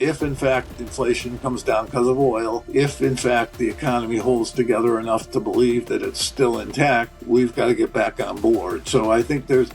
if in fact inflation comes down because of oil, if in fact the economy holds together enough to believe that it's still intact, we've got to get back on board. So I think the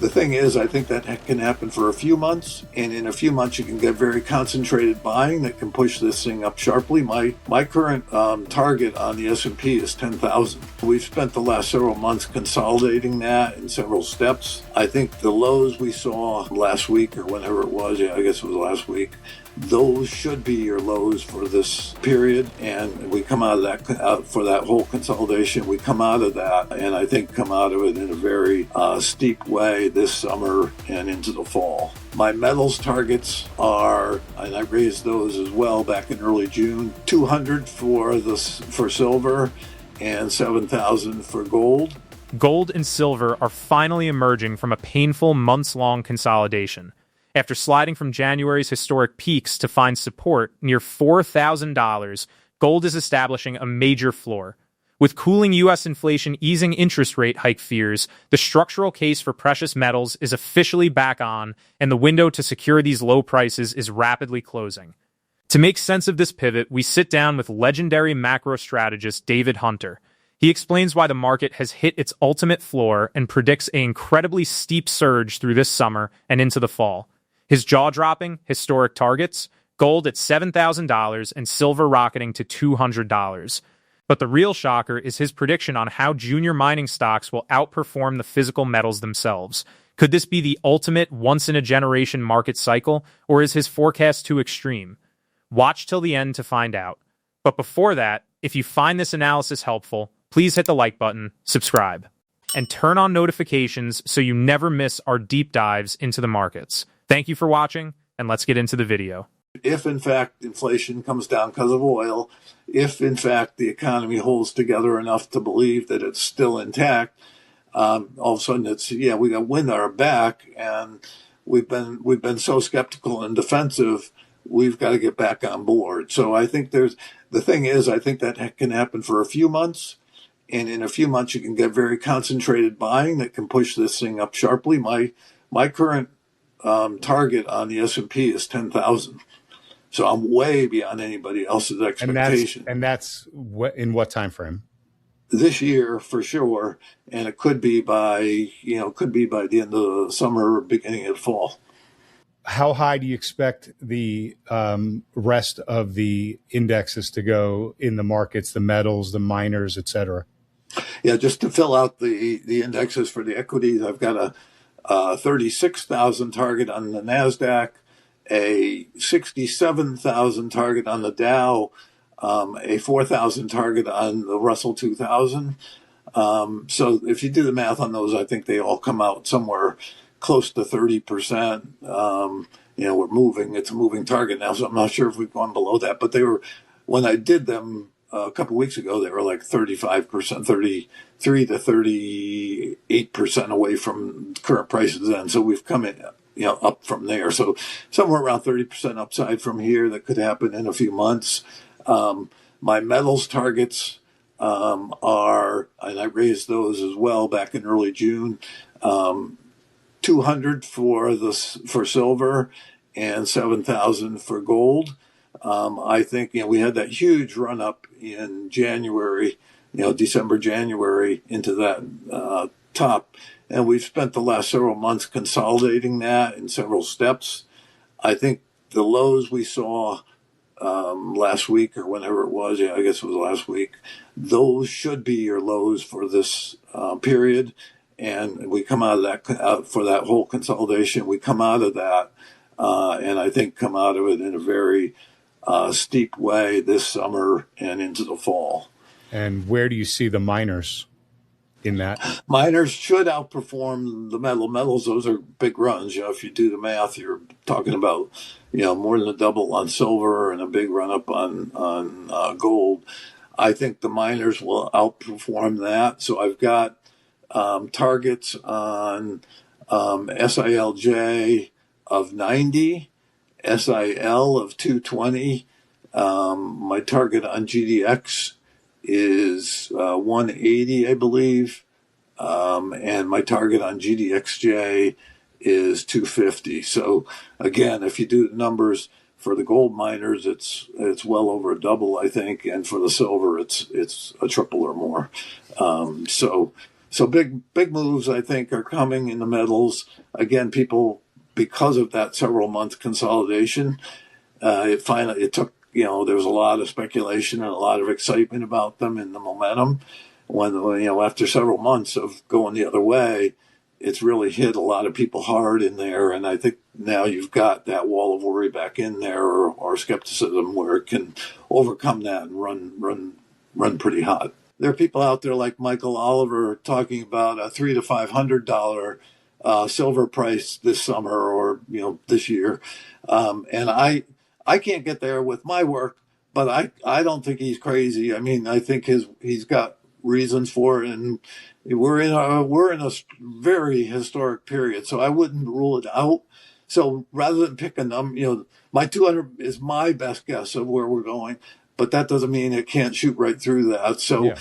thing is, I think that can happen for a few months, and in a few months you can get very concentrated buying that can push this thing up sharply. My current target on the S&P is 10,000. We've spent the last several months consolidating that in several steps. I think the lows we saw last week or whenever it was, I guess it was last week, those should be your lows for this period, and we come out of that for that whole consolidation. We come out of that, and I think come out of it in a very steep way this summer and into the fall. My metals targets are, and I raised those as well back in early June, 200 for silver and 7,000 for gold. Gold and silver are finally emerging from a painful months-long consolidation. After sliding from January's historic peaks to find support near $4,000, gold is establishing a major floor. With cooling U.S. inflation easing interest rate hike fears, the structural case for precious metals is officially back on, and the window to secure these low prices is rapidly closing. To make sense of this pivot, we sit down with legendary macro strategist David Hunter. He explains why the market has hit its ultimate floor and predicts an incredibly steep surge through this summer and into the fall. His jaw-dropping, historic targets, gold at $7,000 and silver rocketing to $200. But the real shocker is his prediction on how junior mining stocks will outperform the physical metals themselves. Could this be the ultimate once-in-a-generation market cycle, or is his forecast too extreme? Watch till the end to find out. But before that, if you find this analysis helpful, please hit the like button, subscribe, and turn on notifications so you never miss our deep dives into the markets. Thank you for watching, and let's get into the video. If in fact inflation comes down because of oil, if in fact the economy holds together enough to believe that it's still intact, all of a sudden we got wind at our back, and we've been so skeptical and defensive. We've got to get back on board. So I think the thing is, I think that can happen for a few months. And in a few months, you can get very concentrated buying that can push this thing up sharply. My current target on the S&P is 10,000. So I'm way beyond anybody else's expectation. And that's in what time frame? This year for sure, and it could be by the end of the summer or beginning of the fall. How high do you expect the rest of the indexes to go in the markets, the metals, the miners, et cetera? Yeah, just to fill out the indexes for the equities, I've got a 36,000 target on the NASDAQ, a 67,000 target on the Dow, a 4,000 target on the Russell 2000. So if you do the math on those, I think they all come out somewhere close to 30%. We're moving. It's a moving target now, so I'm not sure if we've gone below that. But when I did them a couple of weeks ago, they were like 35%, 33 to 38% away from current prices then. So we've come in, up from there. So somewhere around 30% upside from here that could happen in a few months. My metals targets are, and I raised those as well back in early June, 200 for silver and 7,000 for gold. I think we had that huge run up in January, December, January into that top, and we've spent the last several months consolidating that in several steps. I think the lows we saw last week or whenever it was, I guess it was last week, those should be your lows for this period. And we come out of that for that whole consolidation. We come out of that, and I think come out of it in a very steep way this summer and into the fall. And where do you see the miners in that? Miners should outperform the metals. Those are big runs. If you do the math, you're talking about more than a double on silver and a big run up on gold. I think the miners will outperform that. So I've got targets on SILJ of 90, SIL of 220. My target on GDX is 180, I believe. And my target on GDXJ is 250. So again, if you do the numbers, For the gold miners, it's well over a double, I think, and for the silver, it's a triple or more. So big moves, I think, are coming in the metals. Again, people, because of that several month consolidation, it took, there was a lot of speculation and a lot of excitement about them and the momentum. When, after several months of going the other way, it's really hit a lot of people hard in there. And I think now you've got that wall of worry back in there, or skepticism, where it can overcome that and run pretty hot. There are people out there like Michael Oliver talking about a $300 to $500 silver price this summer, or this year, and I can't get there with my work, but I don't think he's crazy. I mean, I think he's got reasons for it, and we're in a very historic period, so I wouldn't rule it out. So rather than pick a number, my 200 is my best guess of where we're going, but that doesn't mean it can't shoot right through that. So yeah.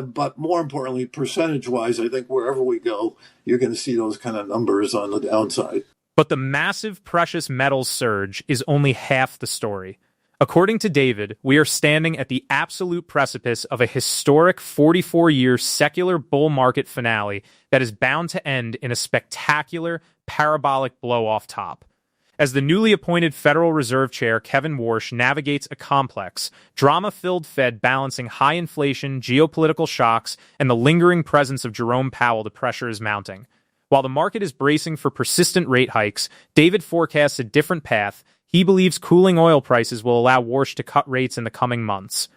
But more importantly, percentage-wise, I think wherever we go, you're going to see those kind of numbers on the downside. But the massive precious metals surge is only half the story. According to David, we are standing at the absolute precipice of a historic 44-year secular bull market finale that is bound to end in a spectacular, parabolic blow-off top. As the newly appointed Federal Reserve Chair Kevin Warsh navigates a complex, drama-filled Fed balancing high inflation, geopolitical shocks, and the lingering presence of Jerome Powell, the pressure is mounting. While the market is bracing for persistent rate hikes, David forecasts a different path. He believes cooling oil prices will allow Warsh to cut rates in the coming months.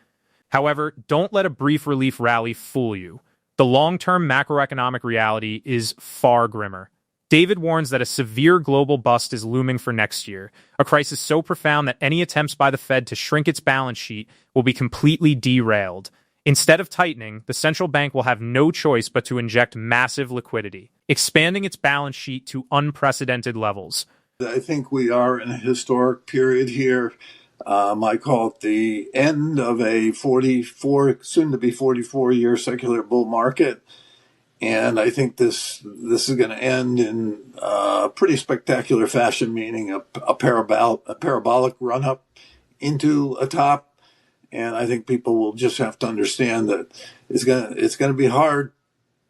However, don't let a brief relief rally fool you. The long-term macroeconomic reality is far grimmer. David warns that a severe global bust is looming for next year, a crisis so profound that any attempts by the Fed to shrink its balance sheet will be completely derailed. Instead of tightening, the central bank will have no choice but to inject massive liquidity, expanding its balance sheet to unprecedented levels. I think we are in a historic period here. I call it the end of a 44, soon to be 44-year secular bull market. And I think this is going to end in a pretty spectacular fashion, meaning a parabolic run up into a top. And I think people will just have to understand that it's going to be hard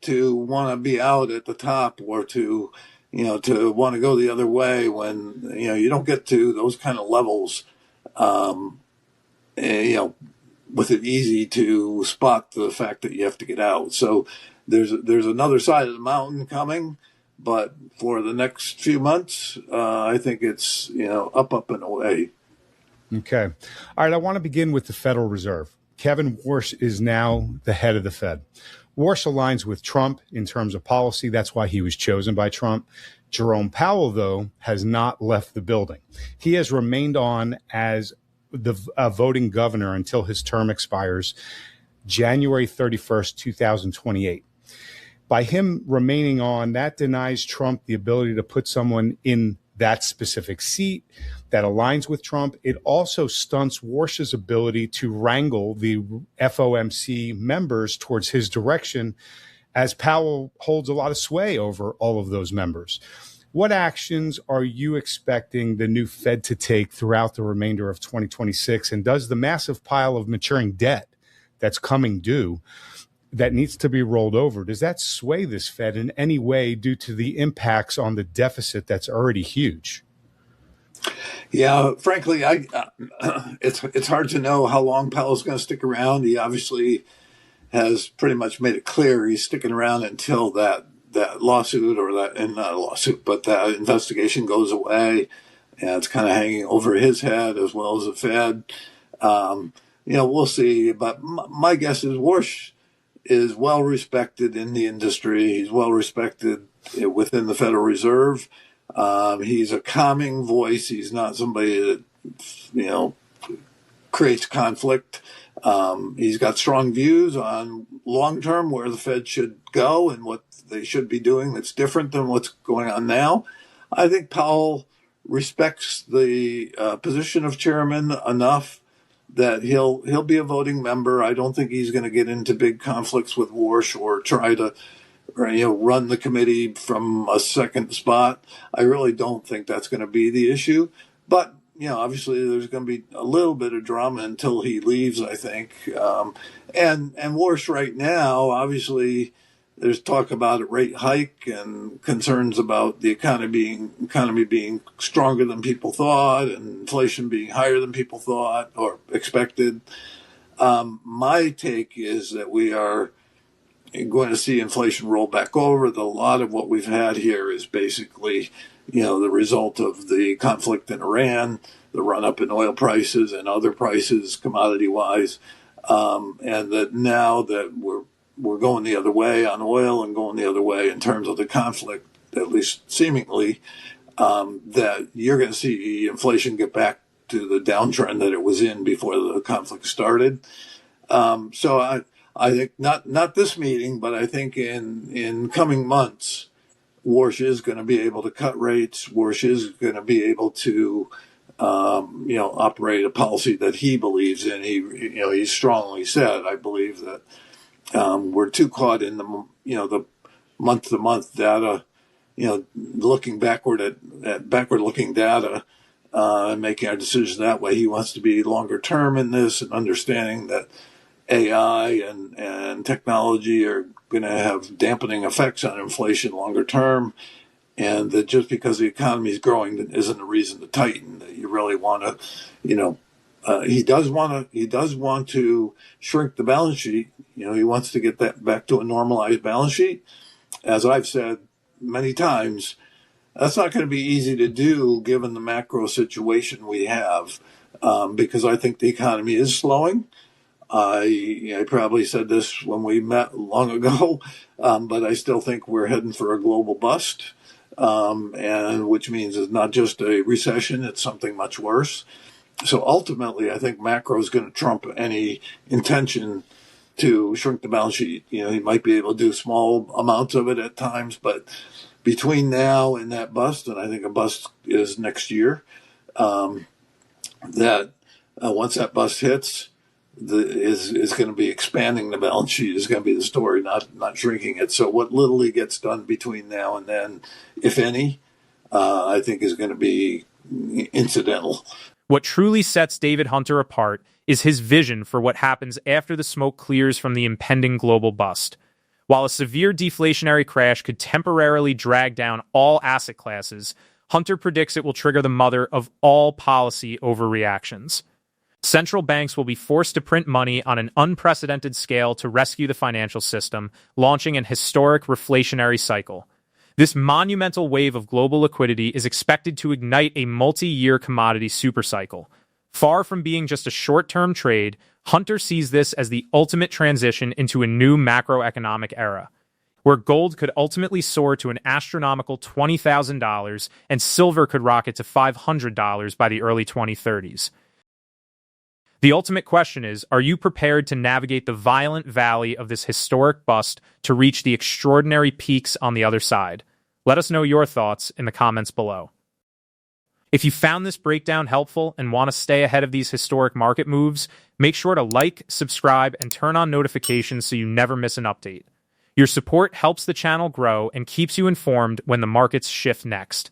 to want to be out at the top, or to want to go the other way when, you don't get to those kind of levels, with it easy to spot the fact that you have to get out. So there's another side of the mountain coming, but for the next few months, I think it's, up and away. Okay. All right. I want to begin with the Federal Reserve. Kevin Warsh is now the head of the Fed. Warsh aligns with Trump in terms of policy. That's why he was chosen by Trump. Jerome Powell, though, has not left the building. He has remained on as the voting governor until his term expires January 31st, 2028. By him remaining on, that denies Trump the ability to put someone in that specific seat that aligns with Trump. It also stunts Warsh's ability to wrangle the FOMC members towards his direction, as Powell holds a lot of sway over all of those members. What actions are you expecting the new Fed to take throughout the remainder of 2026? And does the massive pile of maturing debt that's coming due that needs to be rolled over, does that sway this Fed in any way due to the impacts on the deficit that's already huge? Yeah, frankly, it's hard to know how long Powell's going to stick around. He obviously has pretty much made it clear he's sticking around until that lawsuit, or that, and not a lawsuit, but that investigation goes away, and it's kind of hanging over his head as well as the Fed. We'll see. But my guess is Warsh is well respected in the industry. He's well respected within the Federal Reserve. He's a calming voice. He's not somebody that, creates conflict. He's got strong views on long term where the Fed should go and what they should be doing that's different than what's going on now. I think Powell respects the position of chairman enough that he'll be a voting member. I don't think he's going to get into big conflicts with Warsh or try to run the committee from a second spot. I really don't think that's going to be the issue. But obviously there's going to be a little bit of drama until he leaves, I think. And worse right now, obviously, there's talk about a rate hike and concerns about the economy being stronger than people thought, and inflation being higher than people thought or expected. My take is that we are going to see inflation roll back over. A lot of what we've had here is basically, the result of the conflict in Iran, the run up in oil prices and other prices, commodity wise, and that now that we're going the other way on oil and going the other way in terms of the conflict, at least seemingly, that you're going to see inflation get back to the downtrend that it was in before the conflict started. So I think not this meeting, but I think in coming months, Warsh is going to be able to cut rates. Warsh is going to be able to, operate a policy that he believes in. He strongly said, I believe that we're too caught in the month-to-month data, looking backward at backward-looking data and making our decisions that way. He wants to be longer term in this and understanding that AI and technology are going to have dampening effects on inflation longer term, and that just because the economy is growing isn't a reason to tighten. That you really want to, he does want to shrink the balance sheet. He wants to get that back to a normalized balance sheet. As I've said many times, that's not going to be easy to do given the macro situation we have, because I think the economy is slowing. I probably said this when we met long ago, but I still think we're heading for a global bust, and which means it's not just a recession, it's something much worse. So ultimately, I think macro is going to trump any intention to shrink the balance sheet. He might be able to do small amounts of it at times, but between now and that bust, and I think a bust is next year, that once that bust hits, is going to be expanding the balance sheet is going to be the story, not shrinking it. So what little he gets done between now and then, if any, I think is going to be incidental. What truly sets David Hunter apart is his vision for what happens after the smoke clears from the impending global bust. While a severe deflationary crash could temporarily drag down all asset classes, Hunter predicts it will trigger the mother of all policy overreactions. Central banks will be forced to print money on an unprecedented scale to rescue the financial system, launching an historic reflationary cycle. This monumental wave of global liquidity is expected to ignite a multi-year commodity supercycle. Far from being just a short-term trade, Hunter sees this as the ultimate transition into a new macroeconomic era, where gold could ultimately soar to an astronomical $20,000 and silver could rocket to $500 by the early 2030s. The ultimate question is, are you prepared to navigate the violent valley of this historic bust to reach the extraordinary peaks on the other side? Let us know your thoughts in the comments below. If you found this breakdown helpful and want to stay ahead of these historic market moves, make sure to like, subscribe, and turn on notifications so you never miss an update. Your support helps the channel grow and keeps you informed when the markets shift next.